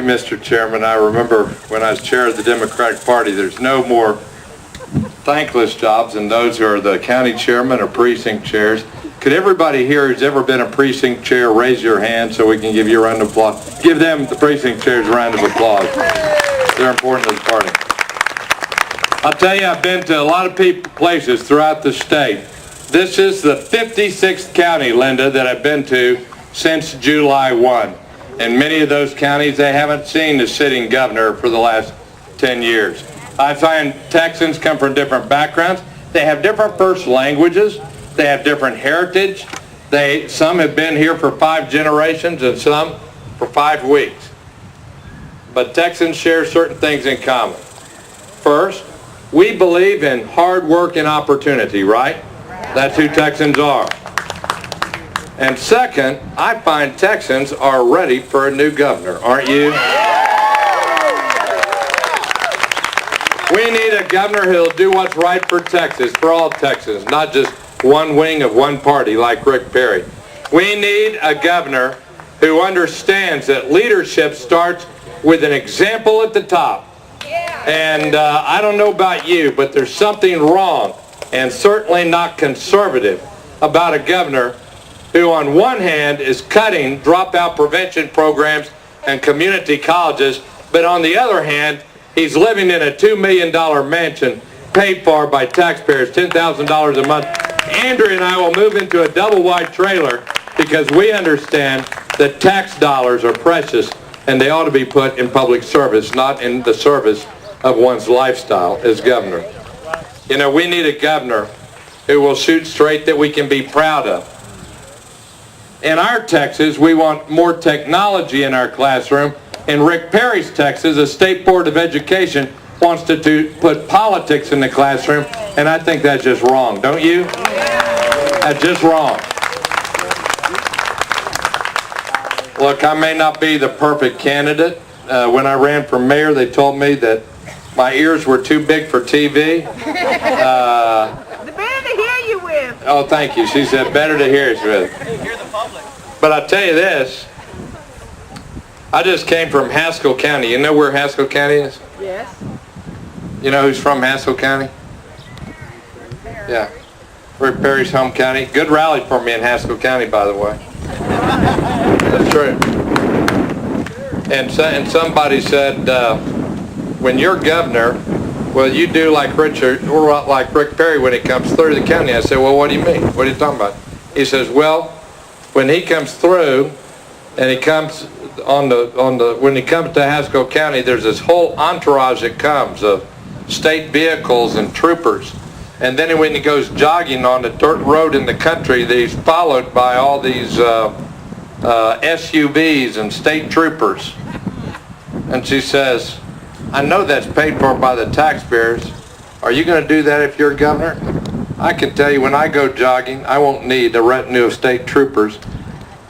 Mr. Chairman. I remember when I was chair of the Democratic Party, there's no more thankless jobs than those who are the county chairman or precinct chairs. Could everybody here who's ever been a precinct chair raise your hand so we can give you a round of applause? Give them, the precinct chairs, a round of applause. They're important to the party. I'll tell you, I've been to a lot of places throughout the state. This is the 56th county, Linda, that I've been to since July 1. In many of those counties, they haven't seen the sitting governor for the last 10 years. I find Texans come from different backgrounds. They have different first languages. They have different heritage. Some have been here for 5 generations and some for 5 weeks. But Texans share certain things in common. First, we believe in hard work and opportunity, right? That's who Texans are. And second, I find Texans are ready for a new governor, aren't you? We need a governor who'll do what's right for Texas, for all Texans, not just one wing of one party like Rick Perry. We need a governor who understands that leadership starts with an example at the top. And I don't know about you, but there's something wrong, and certainly not conservative, about a governor who on one hand is cutting dropout prevention programs and community colleges, but on the other hand, he's living in a $2 million mansion paid for by taxpayers, $10,000 a month. Andrew and I will move into a double-wide trailer because we understand that tax dollars are precious and they ought to be put in public service, not in the service of one's lifestyle as governor. You know, we need a governor who will shoot straight, that we can be proud of. In our Texas, we want more technology in our classroom. In Rick Perry's Texas, the State Board of Education wants to put politics in the classroom, and I think that's just wrong, don't you? That's just wrong. Look, I may not be the perfect candidate. When I ran for mayor, they told me that my ears were too big for TV. The better to hear you with. Oh, thank you. She said better to hear us with. Hear the public. But I'll tell you this. I just came from Haskell County. You know where Haskell County is? Yes. You know who's from Haskell County? Yeah. Rick Perry's home county. Good rally for me in Haskell County, by the way. That's true. And somebody said, when you're governor, well, you do like Richard or like Rick Perry when he comes through the county. I said, well, what do you mean? What are you talking about? He says, well, when he comes through and he comes when he comes to Haskell County, there's this whole entourage that comes of state vehicles and troopers. And then when he goes jogging on the dirt road in the country, he's followed by all these SUVs and state troopers. And she says, I know that's paid for by the taxpayers. Are you going to do that if you're governor? I can tell you, when I go jogging, I won't need a retinue of state troopers.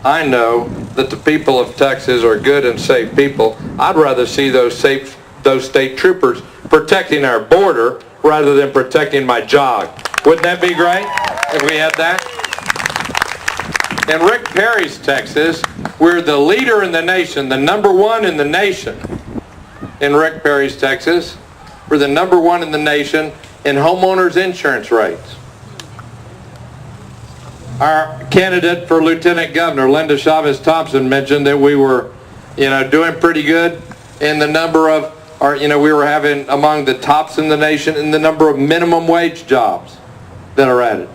I know that the people of Texas are good and safe people. I'd rather see those state troopers protecting our border rather than protecting my jog. Wouldn't that be great if we had that? In Rick Perry's Texas, we're the leader in the nation, the #1 in the nation. In Rick Perry's Texas, we're the #1 in the nation in homeowners insurance rates. Our candidate for lieutenant governor, Linda Chavez Thompson, mentioned that we were, doing pretty good in the number of, we were having among the tops in the nation in the number of minimum wage jobs that are added.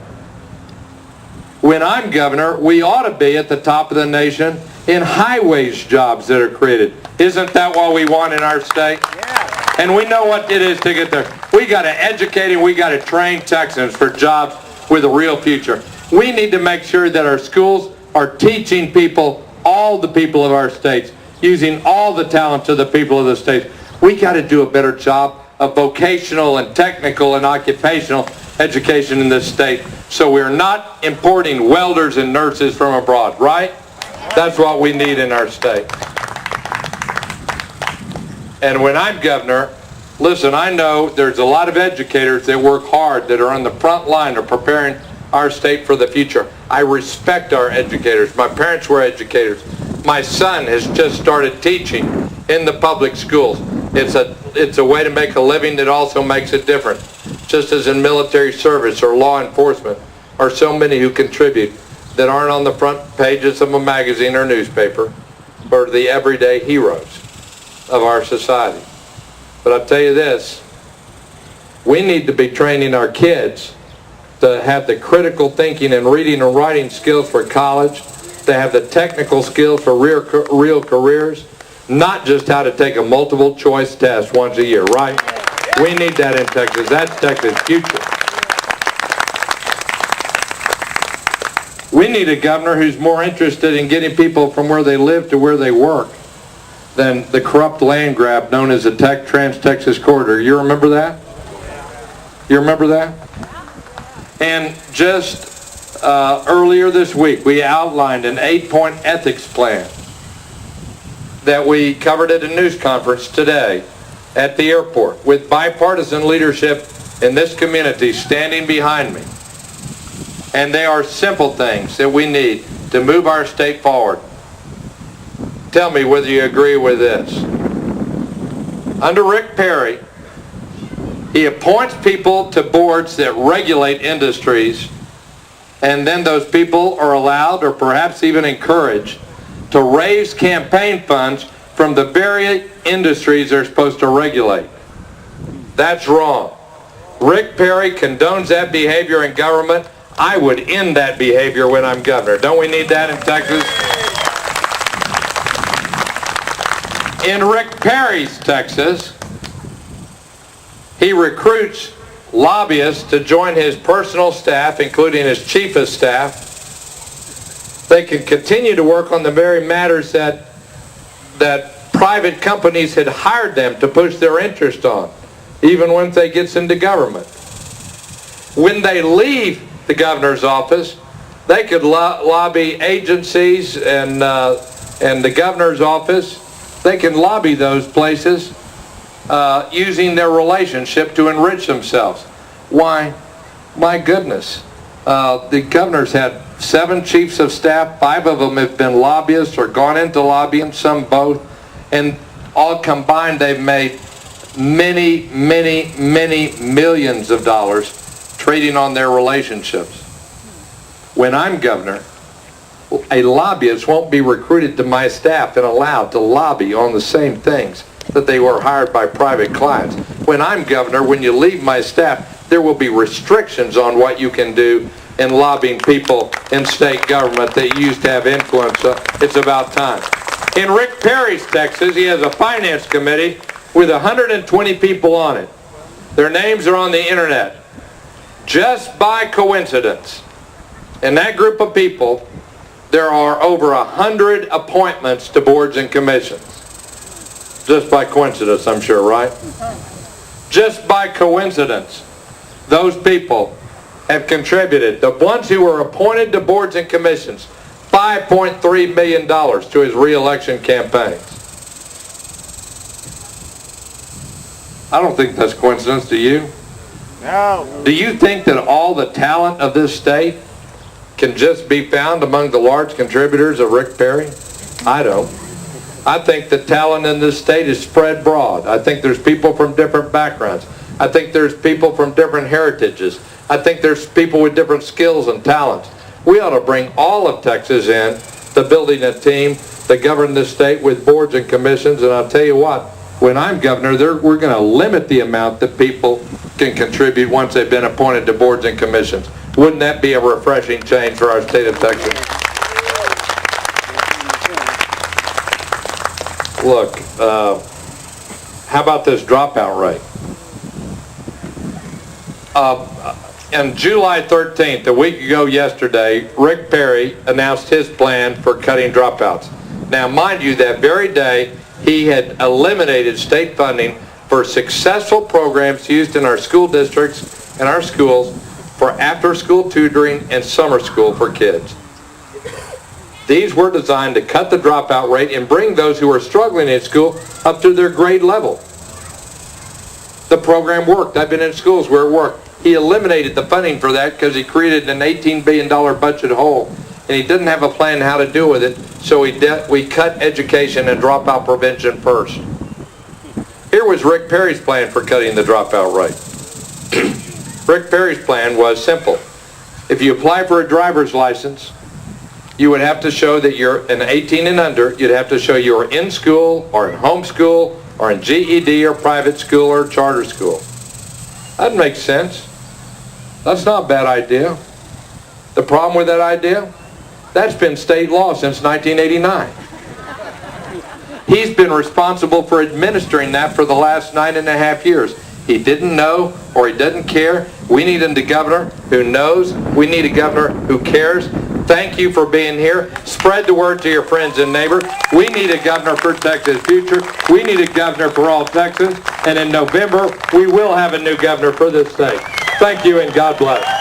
When I'm governor, we ought to be at the top of the nation in high wage jobs that are created. Isn't that what we want in our state? Yeah. And we know what it is to get there. We got to educate and we got to train Texans for jobs with a real future. We need to make sure that our schools are teaching people, all the people of our states, using all the talents of the people of the states. We got to do a better job of vocational and technical and occupational education in this state, so we're not importing welders and nurses from abroad, right? That's what we need in our state. And when I'm governor, listen, I know there's a lot of educators that work hard, that are on the front line of preparing our state for the future. I respect our educators. My parents were educators. My son has just started teaching in the public schools. It's a way to make a living that also makes it different. Just as in military service or law enforcement, are so many who contribute that aren't on the front pages of a magazine or newspaper, but are the everyday heroes of our society. But I'll tell you this, we need to be training our kids to have the critical thinking and reading and writing skills for college, to have the technical skills for real careers, not just how to take a multiple choice test once a year, right? We need that in Texas. That's Texas' future. We need a governor who's more interested in getting people from where they live to where they work than the corrupt land grab known as the Trans-Texas Corridor. You remember that? You remember that? And just earlier this week, we outlined an 8-point ethics plan that we covered at a news conference today at the airport with bipartisan leadership in this community standing behind me. And they are simple things that we need to move our state forward. Tell me whether you agree with this. Under Rick Perry, he appoints people to boards that regulate industries, and then those people are allowed or perhaps even encouraged to raise campaign funds from the very industries they're supposed to regulate. That's wrong. Rick Perry condones that behavior in government. I would end that behavior when I'm governor. Don't we need that in Texas? In Rick Perry's Texas, he recruits lobbyists to join his personal staff, including his chief of staff. They can continue to work on the very matters that private companies had hired them to push their interest on, even once they get into government. When they leave the governor's office, they could lobby agencies and the governor's office. They can lobby those places using their relationship to enrich themselves. Why? My goodness. The governor's had 7 chiefs of staff. 5 of them have been lobbyists or gone into lobbying, some both. And all combined, they've made many, many, many millions of dollars trading on their relationships. When I'm governor, a lobbyist won't be recruited to my staff and allowed to lobby on the same things that they were hired by private clients. When I'm governor, when you leave my staff, there will be restrictions on what you can do in lobbying people in state government that used to have influence. It's about time. In Rick Perry's Texas, he has a finance committee with 120 people on it. Their names are on the internet. Just by coincidence, in that group of people, there are over 100 appointments to boards and commissions. Just by coincidence, I'm sure, right? Just by coincidence, those people have contributed, the ones who were appointed to boards and commissions, $5.3 million to his re-election campaigns. I don't think that's coincidence, do you? No. Do you think that all the talent of this state can just be found among the large contributors of Rick Perry? I don't. I think the talent in this state is spread broad. I think there's people from different backgrounds. I think there's people from different heritages. I think there's people with different skills and talents. We ought to bring all of Texas in to building a team to govern this state with boards and commissions. And I'll tell you what, when I'm governor, we're going to limit the amount that people can contribute once they've been appointed to boards and commissions. Wouldn't that be a refreshing change for our state of Texas? Look, how about this dropout rate? On July 13th, a week ago yesterday, Rick Perry announced his plan for cutting dropouts. Now, mind you, that very day, he had eliminated state funding for successful programs used in our school districts and our schools for after-school tutoring and summer school for kids. These were designed to cut the dropout rate and bring those who are struggling in school up to their grade level. The program worked. I've been in schools where it worked. He eliminated the funding for that because he created an $18 billion budget hole and he didn't have a plan how to do with it, so we cut education and dropout prevention first. Here was Rick Perry's plan for cutting the dropout rate. Rick Perry's plan was simple. If you apply for a driver's license, you would have to show that you're an 18 and under. You'd have to show you were in school or in home school or in GED or private school or charter school. That makes sense. That's not a bad idea. The problem with that idea? That's been state law since 1989. He's been responsible for administering that for the last 9.5 years. He didn't know or he doesn't care. We need a governor who knows. We need a governor who cares. Thank you for being here. Spread the word to your friends and neighbors. We need a governor for Texas' future. We need a governor for all Texans. And in November, we will have a new governor for this state. Thank you and God bless.